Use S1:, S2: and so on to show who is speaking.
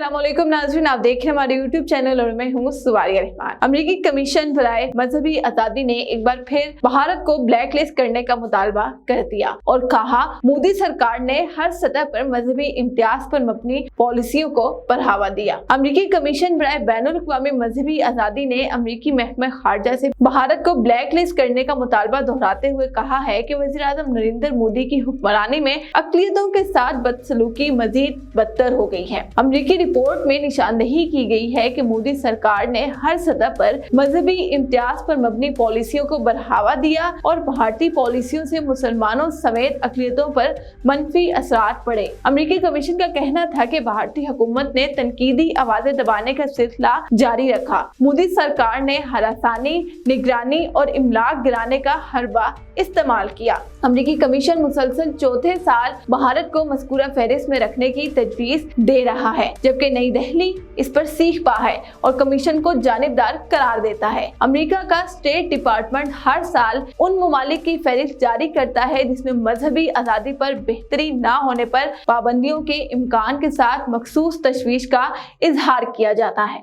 S1: अस्सलाम वालेकुम नाज़रीन, आप देख रहे हैं हमारे YouTube चैनल और मैं हूँ सुवारिया रहमान। अमेरिकी कमीशन बराए मजहबी आजादी ने एक बार फिर भारत को ब्लैक लिस्ट करने का मुतालबा कर दिया और कहा मोदी सरकार ने हर सतह पर मजहबी इम्तियाज पर मबनी पॉलिसियों को बढ़ावा दिया। अमेरिकी कमीशन बराए बैनुल अक़वामी मजहबी आजादी ने अमेरिकी महकमा खारजा से भारत को ब्लैक लिस्ट करने का मुतालबा दोहराते हुए कहा है कि वज़ीर-ए-आज़म नरेंद्र मोदी की हुक्मरानी में अक़लियतों के साथ बदसलूकी मजीद बदतर हो गई है। अमेरिकी रिपोर्ट में निशानदेही की गई है कि मोदी सरकार ने हर सतह पर मजहबी इम्तियाज पर मबनी पॉलिसियों को बढ़ावा दिया और भारतीय पॉलिसियों से मुसलमानों समेत अक़लियतों पर मनफी असरात पड़े। अमेरिकी कमीशन का कहना था कि भारतीय हुकूमत ने तनकीदी आवाजें दबाने का सिलसिला जारी रखा। मोदी सरकार ने हरासानी, निगरानी और इमलाक गिराने का हरबा इस्तेमाल किया। अमेरिकी कमीशन मुसलसल चौथे साल भारत को मज़कूरा फहरिस्त में रखने की तजवीज़ दे रहा है, जबकि नई दिल्ली इस पर सीख पा है और कमीशन को जानिबदार करार देता है। अमेरिका का स्टेट डिपार्टमेंट हर साल उन ममालिक की फहरिस्त जारी करता है जिसमें मजहबी आज़ादी पर बेहतरी न होने पर पाबंदियों के इम्कान के साथ मखसूस तशवीश का इजहार किया जाता है।